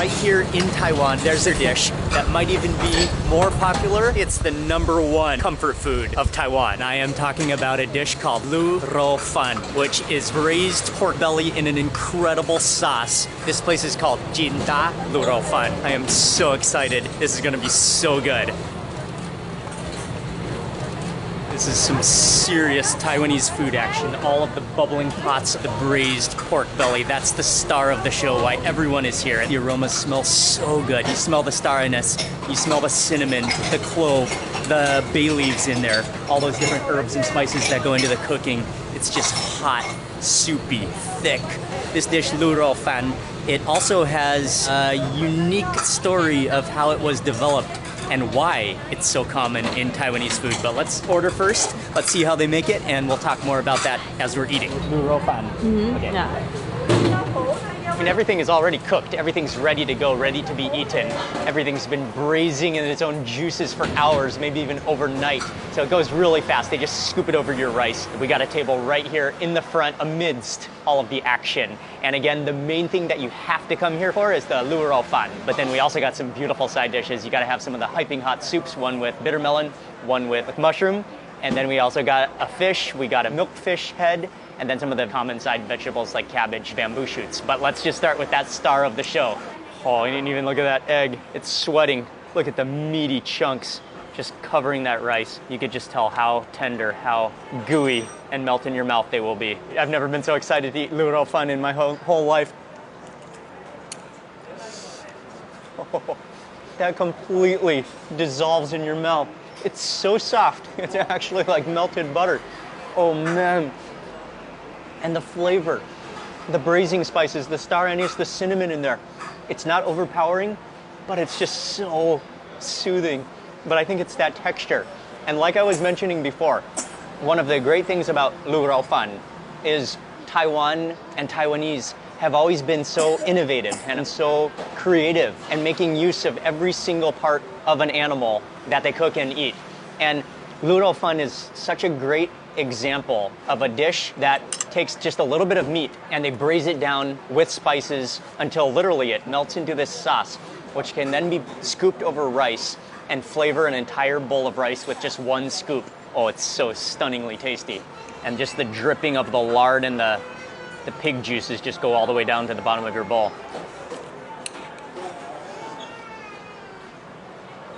Right here in Taiwan, there's their dish that might even be more popular. It's the #1 comfort food of Taiwan. I am talking about a dish called lu rou fan, which is braised pork belly in an incredible sauce. This place is called Jin Da Lu Rou Fan. I am so excited. This is gonna be so good. This is some serious Taiwanese food action. All of the bubbling pots, the braised pork belly. That's the star of the show, why everyone is here. The aroma smells so good. You smell the star anise, you smell the cinnamon, the clove, the bay leaves in there, all those different herbs and spices that go into the cooking. It's just hot, soupy, thick. This dish, lu rou fan, it also has a unique story of how it was developed and why it's so common in Taiwanese food. But let's order first. Let's see how they make it, and we'll talk more about that as we're eating. Lu rou fan. Okay. Yeah. I mean, everything is already cooked. Everything's ready to go, ready to be eaten. Everything's been braising in its own juices for hours, maybe even overnight. So it goes really fast. They just scoop it over your rice. We got a table right here in the front amidst all of the action. And again, the main thing that you have to come here for is the lu rou fan. But then we also got some beautiful side dishes. You got to have some of the piping hot soups, one with bitter melon, one with mushroom. And then we also got a fish. We got a milkfish head. And then some of the common side vegetables like cabbage, bamboo shoots. But let's just start with that star of the show. Oh, you didn't even look at that egg. It's sweating. Look at the meaty chunks just covering that rice. You could just tell how tender, how gooey and melt in your mouth they will be. I've never been so excited to eat lu rou fan in my whole life. Oh, that completely dissolves in your mouth. It's so soft. It's actually like melted butter. Oh man. And the flavor, the braising spices, the star anise, the cinnamon in there. It's not overpowering, but it's just so soothing. But I think it's that texture. And like I was mentioning before, one of the great things about lu rou fan is Taiwan and Taiwanese have always been so innovative and so creative and making use of every single part of an animal that they cook and eat. And lu rou fan is such a great example of a dish that takes just a little bit of meat and they braise it down with spices until literally it melts into this sauce, which can then be scooped over rice and flavor an entire bowl of rice with just one scoop. Oh, it's so stunningly tasty. And just the dripping of the lard and the pig juices just go all the way down to the bottom of your bowl.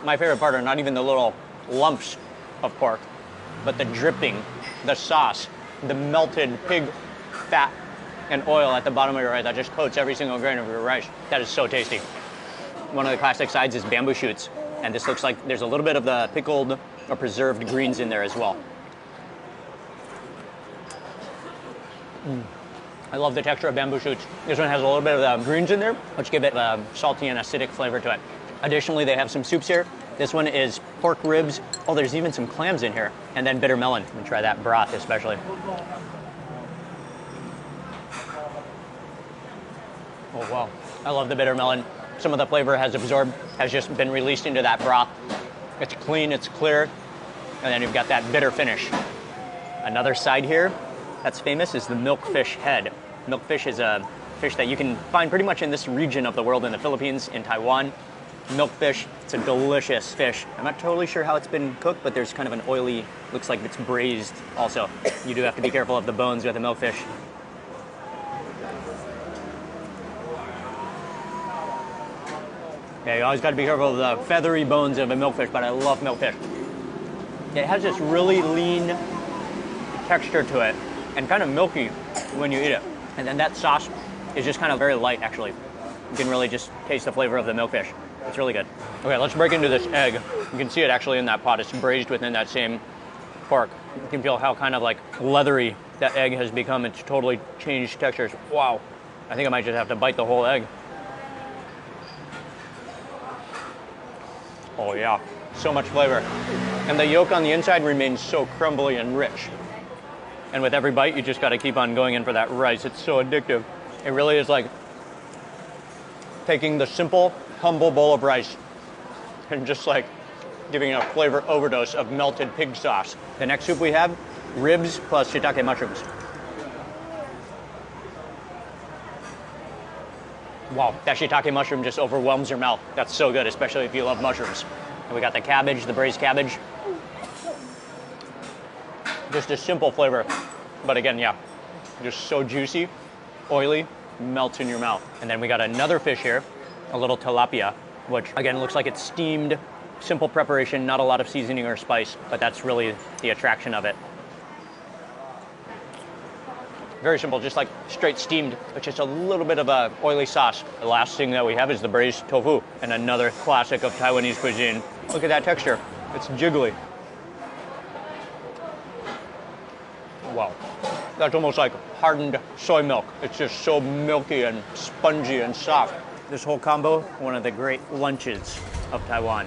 My favorite part are not even the little lumps of pork, but the dripping, the sauce, the melted pig fat and oil at the bottom of your rice that just coats every single grain of your rice. That is so tasty. One of the classic sides is bamboo shoots, and this looks like there's a little bit of the pickled or preserved greens in there as well. I love the texture of bamboo shoots. This one has a little bit of the greens in there, which give it a salty and acidic flavor to it. Additionally, they have some soups here. This one is pork ribs. Oh, there's even some clams in here. And then bitter melon. I'm gonna try that broth especially. Oh, wow. I love the bitter melon. Some of the flavor has absorbed, has just been released into that broth. It's clean, it's clear. And then you've got that bitter finish. Another side here that's famous is the milkfish head. Milkfish is a fish that you can find pretty much in this region of the world, in the Philippines, in Taiwan. Milkfish, it's a delicious fish. I'm not totally sure how it's been cooked, but there's kind of an oily, looks like it's braised also. You do have to be careful of the bones with the milkfish. Yeah, you always got to be careful of the feathery bones of a milkfish, but I love milkfish. It has this really lean texture to it and kind of milky when you eat it. And then that sauce is just kind of very light, actually. You can really just taste the flavor of the milkfish. It's really good. Okay, let's break into this egg. You can see it actually in that pot. It's braised within that same pork. You can feel how kind of like leathery that egg has become. It's totally changed textures. Wow. I think I might just have to bite the whole egg. Oh yeah, so much flavor. And the yolk on the inside remains so crumbly and rich. And with every bite, you just gotta keep on going in for that rice. It's so addictive. It really is like taking the simple, humble bowl of rice and just like giving it a flavor overdose of melted pig sauce. The next soup we have, ribs plus shiitake mushrooms. Wow, that shiitake mushroom just overwhelms your mouth. That's so good, especially if you love mushrooms. And we got the cabbage, the braised cabbage. Just a simple flavor, but again, yeah, just so juicy, oily, melts in your mouth. And then we got another fish here, a little tilapia, which again looks like it's steamed, simple preparation, not a lot of seasoning or spice, but that's really the attraction of it. Very simple, just like straight steamed, with just a little bit of a oily sauce. The last thing that we have is the braised tofu, and another classic of Taiwanese cuisine. Look at that texture, it's jiggly. Wow, that's almost like hardened soy milk. It's just so milky and spongy and soft. This whole combo, one of the great lunches of Taiwan.